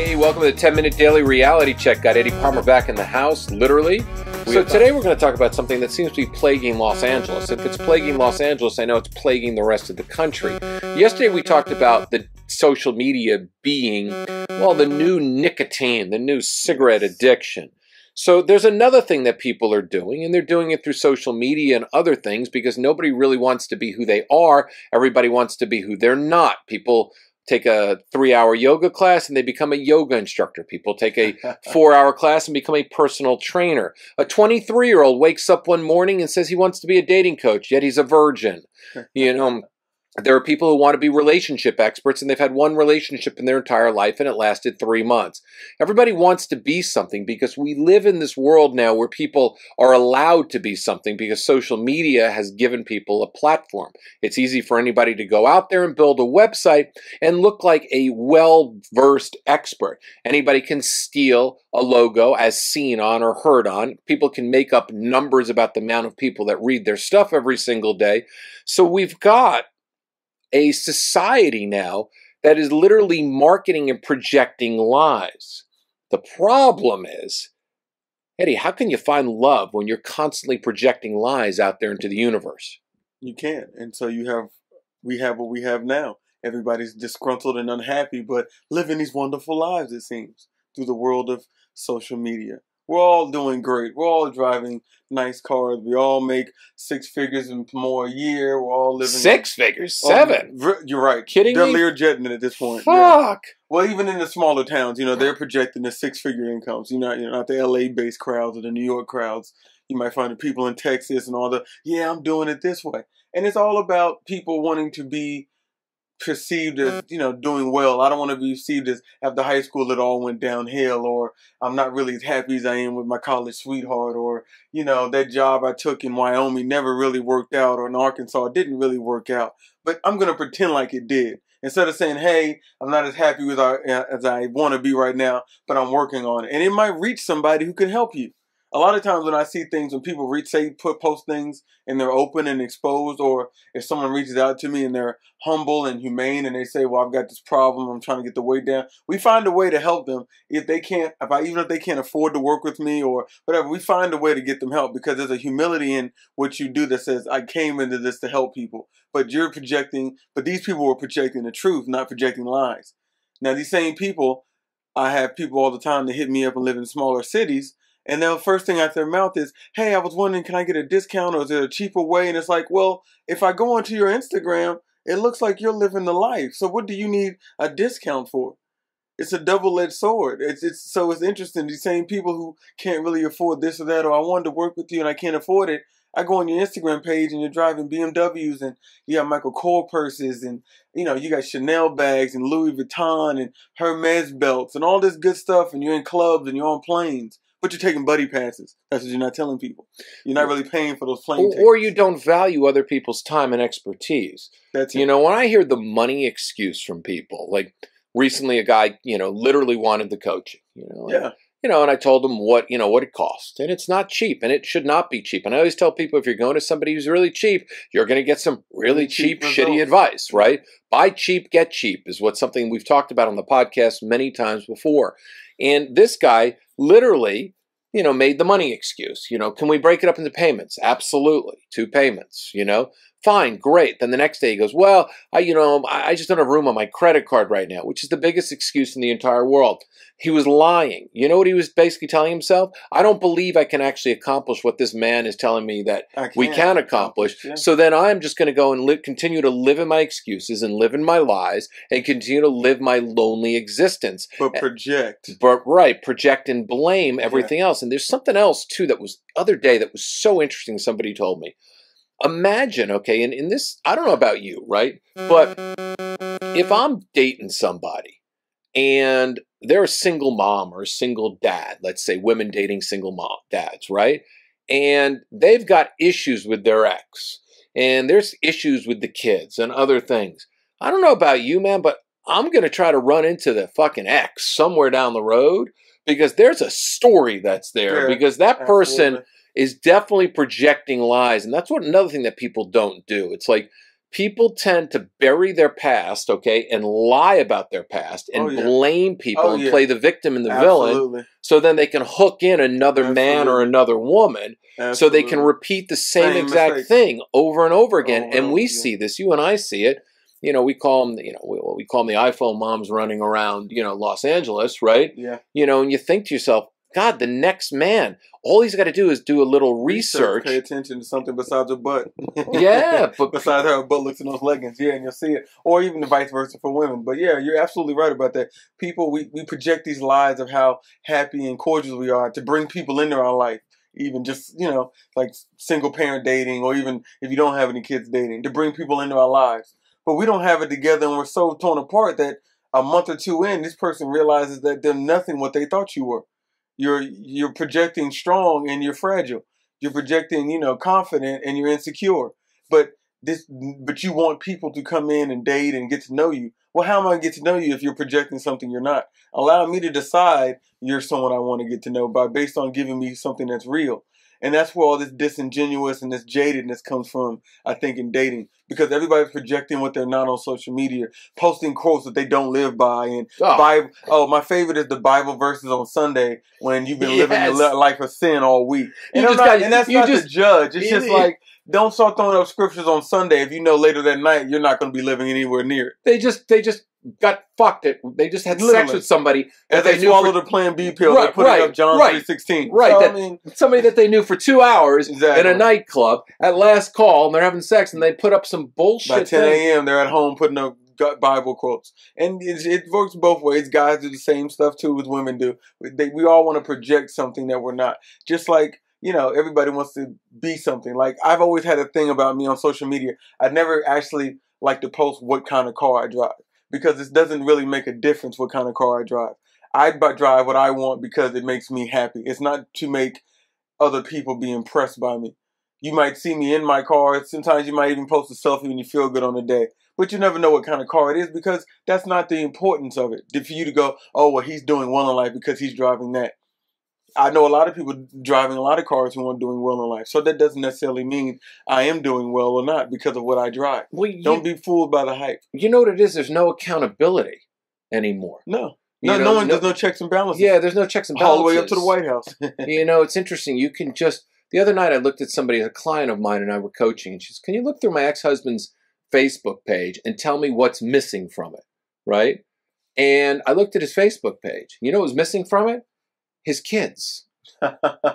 Hey, welcome to the 10-Minute Daily Reality Check. Got Eddie Palmer back in the house, literally. So today we're going to talk about something that seems to be plaguing Los Angeles. If it's plaguing Los Angeles, I know it's plaguing the rest of the country. Yesterday we talked about the social media being, well, the new nicotine, the new cigarette addiction. So there's another thing that people are doing, and they're doing it through social media and other things because nobody really wants to be who they are. Everybody wants to be who they're not. People take a 3-hour yoga class and they become a yoga instructor. People take a 4-hour class and become a personal trainer. A 23-year-old wakes up one morning and says he wants to be a dating coach, yet he's a virgin. There are people who want to be relationship experts and they've had one relationship in their entire life and it lasted 3 months. Everybody wants to be something because we live in this world now where people are allowed to be something because social media has given people a platform. It's easy for anybody to go out there and build a website and look like a well-versed expert. Anybody can steal a logo as seen on or heard on. People can make up numbers about the amount of people that read their stuff every single day. So we've got a society now that is literally marketing and projecting lies. The problem is, Eddie, how can you find love when you're constantly projecting lies out there into the universe? You can't. And so we have what we have now. Everybody's disgruntled and unhappy, but living these wonderful lives, it seems, through the world of social media. We're all doing great. We're all driving nice cars. We all make 6 figures and more a year. We're all living 6 figures? 7? You're right. Kidding They're me? Learjetting it at this point. Fuck. Yeah. Well, even in the smaller towns, they're projecting the 6-figure incomes. Not the LA-based crowds or the New York crowds. You might find the people in Texas and all I'm doing it this way. And it's all about people wanting to be perceived as, doing well. I don't want to be perceived as after high school it all went downhill, or I'm not really as happy as I am with my college sweetheart, or, that job I took in Wyoming never really worked out, or in Arkansas it didn't really work out. But I'm going to pretend like it did. Instead of saying, hey, I'm not as happy with as I want to be right now, but I'm working on it. And it might reach somebody who can help you. A lot of times when I see things, when people post things and they're open and exposed, or if someone reaches out to me and they're humble and humane and they say, well, I've got this problem, I'm trying to get the weight down. We find a way to help them. Even if they can't afford to work with me or whatever, we find a way to get them help because there's a humility in what you do that says, I came into this to help people. But these people were projecting the truth, not projecting lies. Now, these same people, I have people all the time that hit me up and live in smaller cities. And the first thing out their mouth is, hey, I was wondering, can I get a discount or is there a cheaper way? And it's like, well, if I go onto your Instagram, it looks like you're living the life. So what do you need a discount for? It's a double-edged sword. So it's interesting. These same people who can't really afford this or that, or I wanted to work with you and I can't afford it. I go on your Instagram page and you're driving BMWs and you have Michael Kors purses and, you got Chanel bags and Louis Vuitton and Hermes belts and all this good stuff, and you're in clubs and you're on planes. But you're taking buddy passes. That's what you're not telling people. You're not really paying for those plane tickets. Or you don't value other people's time and expertise. That's it. When I hear the money excuse from people, like recently a guy, literally wanted the coaching. And I told him what it cost. And it's not cheap, and it should not be cheap. And I always tell people, if you're going to somebody who's really cheap, you're going to get some really cheap, shitty advice, right? Buy cheap, get cheap is something we've talked about on the podcast many times before. And this guy literally, made the money excuse. Can we break it up into payments? Absolutely. 2 payments, Fine, great. Then the next day he goes, well, I just don't have room on my credit card right now, which is the biggest excuse in the entire world. He was lying. You know what he was basically telling himself? I don't believe I can actually accomplish what this man is telling me that we can accomplish. Yeah. So then I'm just going to go and continue to live in my excuses and live in my lies and continue to live my lonely existence. But project. Project and blame everything else. And there's something else, too, that was the other day that was so interesting somebody told me. Imagine, okay, and in this, I don't know about you, right? But if I'm dating somebody and they're a single mom or a single dad, let's say women dating single mom dads, right? And they've got issues with their ex, and there's issues with the kids and other things. I don't know about you, man, but I'm going to try to run into the fucking ex somewhere down the road because there's a story that's there, because that person is definitely projecting lies. And that's another thing that people don't do. It's like people tend to bury their past, okay, and lie about their past and blame people and play the victim and the villain, so then they can hook in another man or another woman, so they can repeat the same exact thing over and over again. And we see this, you and I see it. You know, we call them, you know, we call them the iPhone moms running around, you know, Los Angeles, right? Yeah. You know, and you think to yourself, God, the next man, all he's got to do is do a little research. Pay attention to something besides her butt. Yeah. But besides her butt looks in those leggings. Yeah, and you'll see it. Or even the vice versa for women. But yeah, you're absolutely right about that. People, we project these lies of how happy and cordial we are to bring people into our life. Even just, you know, like single parent dating, or even if you don't have any kids dating, to bring people into our lives. But we don't have it together, and we're so torn apart that a month or two in, this person realizes that they're nothing what they thought you were. You're projecting strong and you're fragile. You're projecting, you know, confident and you're insecure. But you want people to come in and date and get to know you. Well, how am I going to get to know you if you're projecting something you're not? Allow me to decide you're someone I want to get to know based on giving me something that's real. And that's where all this disingenuous and this jadedness comes from, I think, in dating. Because everybody's projecting what they're not on social media, posting quotes that they don't live by. And Bible. Oh, my favorite is the Bible verses on Sunday when you've been living your life of sin all week. And that's not to judge. It's just like, don't start throwing up scriptures on Sunday if you know later that night you're not going to be living anywhere near it. They just got fucked. They just had sex with somebody. As they swallowed a Plan B pill, they put up John 3:16. Right. So, I mean, somebody that they knew for 2 hours in a nightclub at last call, and they're having sex, and they put up some bullshit. By 10 a.m., they're at home putting up Bible quotes. And it works both ways. Guys do the same stuff, too, as women do. We all want to project something that we're not. Just like, you know, everybody wants to be something. Like, I've always had a thing about me on social media. I'd never actually like to post what kind of car I drive, because it doesn't really make a difference what kind of car I drive. I drive what I want because it makes me happy. It's not to make other people be impressed by me. You might see me in my car. Sometimes you might even post a selfie when you feel good on the day. But you never know what kind of car it is, because that's not the importance of it. For you to go, oh, well, he's doing well in life because he's driving that. I know a lot of people driving a lot of cars who aren't doing well in life. So that doesn't necessarily mean I am doing well or not because of what I drive. Well, don't be fooled by the hype. You know what it is? There's no accountability anymore. No. There's no checks and balances. Yeah, there's no checks and balances. All the way up to the White House. You know, it's interesting. You can just... The other night I looked at somebody, a client of mine, and I were coaching, and she says, can you look through my ex-husband's Facebook page and tell me what's missing from it, right? And I looked at his Facebook page. You know what was missing from it? His kids.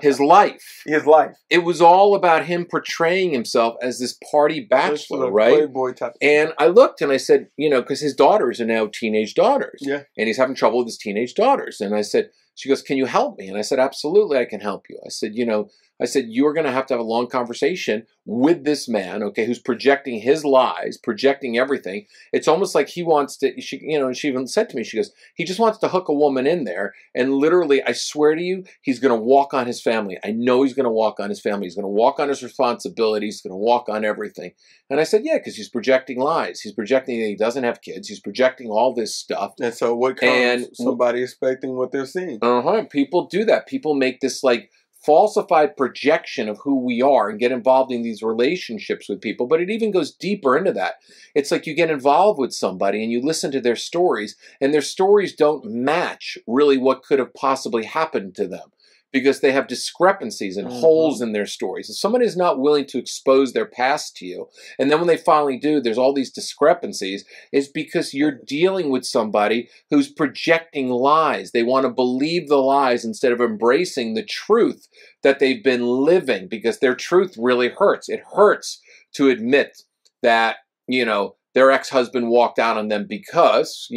His life. His life. It was all about him portraying himself as this party bachelor, right? Playboy type. And I looked and I said, you know, because his daughters are now teenage daughters. Yeah. And he's having trouble with his teenage daughters. And I said, she goes, can you help me? And I said, absolutely, I can help you. I said, you know, you're going to have a long conversation with this man, okay, who's projecting his lies, projecting everything. It's almost like he wants to, she even said to me, she goes, he just wants to hook a woman in there. And literally, I swear to you, he's going to walk on his family. I know he's going to walk on his family. He's going to walk on his responsibilities. He's going to walk on everything. And I said, yeah, because he's projecting lies. He's projecting that he doesn't have kids. He's projecting all this stuff. And so what comes? Somebody expecting what they're seeing. People do that. People make this like falsified projection of who we are and get involved in these relationships with people. But it even goes deeper into that. It's like you get involved with somebody and you listen to their stories, and their stories don't match really what could have possibly happened to them, because they have discrepancies and holes in their stories. If somebody is not willing to expose their past to you, and then when they finally do, there's all these discrepancies, it's because you're dealing with somebody who's projecting lies. They want to believe the lies instead of embracing the truth that they've been living, because their truth really hurts. It hurts to admit that, you know, their ex-husband walked out on them because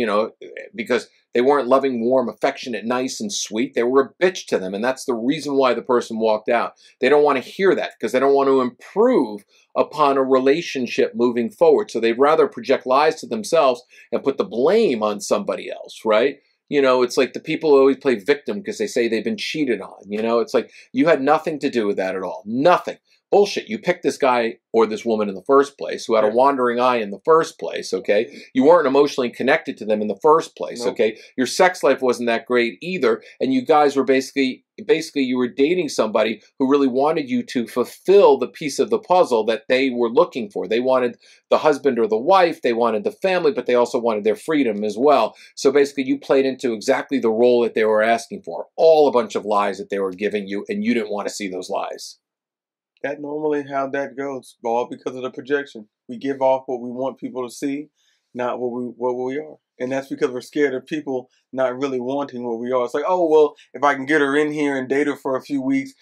they weren't loving, warm, affectionate, nice, and sweet. They were a bitch to them, and that's the reason why the person walked out. They don't want to hear that because they don't want to improve upon a relationship moving forward. So they'd rather project lies to themselves and put the blame on somebody else, right? You know, it's like the people who always play victim because they say they've been cheated on. You know, it's like you had nothing to do with that at all. Nothing. Bullshit. You picked this guy or this woman in the first place who had a wandering eye in the first place, okay? You weren't emotionally connected to them in the first place, okay? Your sex life wasn't that great either, and you guys were basically you were dating somebody who really wanted you to fulfill the piece of the puzzle that they were looking for. They wanted the husband or the wife, they wanted the family, but they also wanted their freedom as well. So basically you played into exactly the role that they were asking for. All a bunch of lies that they were giving you, and you didn't want to see those lies. That normally how that goes, all because of the projection. We give off what we want people to see, not what we are. And that's because we're scared of people not really wanting what we are. It's like, oh, well, if I can get her in here and date her for a few weeks,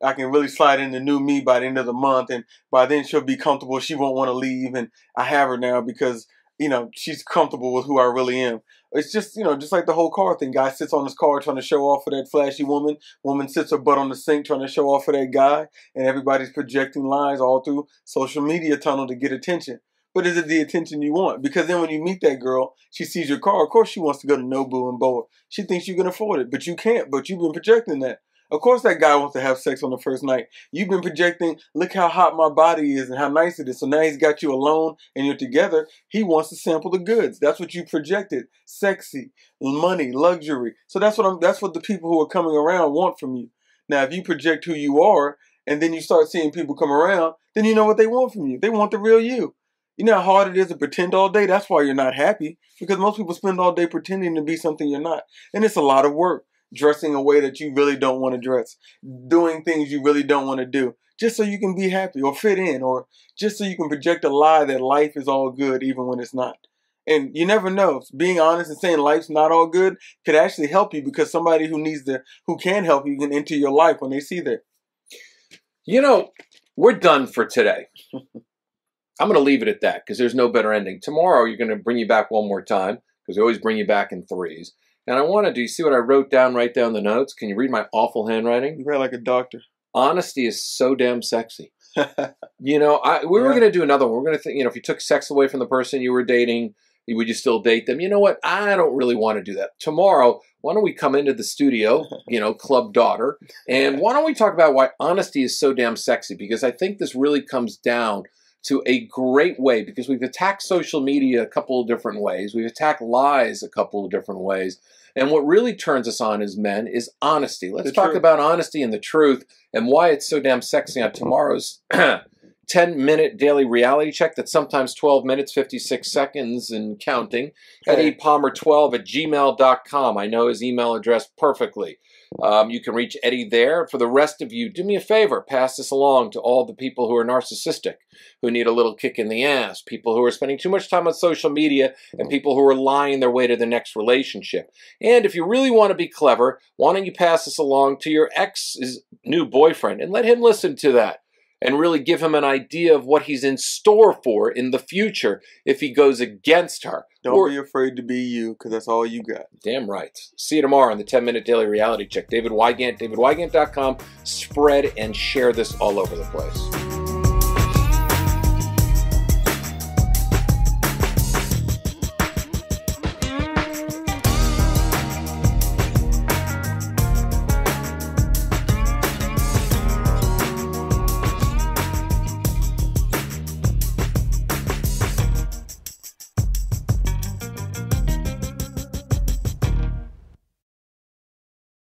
I can really slide into new me by the end of the month. And by then she'll be comfortable. She won't want to leave. And I have her now because, you know, she's comfortable with who I really am. It's just, you know, just like the whole car thing. Guy sits on his car trying to show off for that flashy woman. Woman sits her butt on the sink trying to show off for that guy. And everybody's projecting lies all through social media tunnel to get attention. But is it the attention you want? Because then when you meet that girl, she sees your car. Of course she wants to go to Nobu and Boa. She thinks you can afford it, but you can't. But you've been projecting that. Of course that guy wants to have sex on the first night. You've been projecting, look how hot my body is and how nice it is. So now he's got you alone and you're together. He wants to sample the goods. That's what you projected. Sexy, money, luxury. So that's what the people who are coming around want from you. Now, if you project who you are and then you start seeing people come around, then you know what they want from you. They want the real you. You know how hard it is to pretend all day? That's why you're not happy. Because most people spend all day pretending to be something you're not. And it's a lot of work. Dressing a way that you really don't want to dress. Doing things you really don't want to do. Just so you can be happy or fit in. Or just so you can project a lie that life is all good even when it's not. And you never know. Being honest and saying life's not all good could actually help you. Because somebody who can help you can enter your life when they see that. You know, we're done for today. I'm going to leave it at that because there's no better ending. Tomorrow, you're going to bring you back one more time because we always bring you back in threes. And I want to, do you see what I wrote down right down the notes? Can you read my awful handwriting? You write like a doctor. Honesty is so damn sexy. You know, we were going to do another one. We're going to think, you know, if you took sex away from the person you were dating, would you still date them? You know what? I don't really want to do that. Tomorrow, why don't we come into the studio, you know, Club Daughter, and why don't we talk about why honesty is so damn sexy? Because I think this really comes down to a great way, because we've attacked social media a couple of different ways. We've attacked lies a couple of different ways. And what really turns us on as men is honesty. Let's talk about honesty and the truth and why it's so damn sexy on tomorrow's 10-minute daily reality check that's sometimes 12 minutes, 56 seconds and counting at eddiepalmer12@gmail.com. I know his email address perfectly. You can reach Eddie there. For the rest of you, do me a favor. Pass this along to all the people who are narcissistic, who need a little kick in the ass, people who are spending too much time on social media, and people who are lying their way to the next relationship. And if you really want to be clever, why don't you pass this along to your ex's new boyfriend and let him listen to that and really give him an idea of what he's in store for in the future if he goes against her. Don't be afraid to be you, because that's all you got. Damn right. See you tomorrow on the 10-Minute Daily Reality Check. David Wygant, davidwygant.com. Spread and share this all over the place.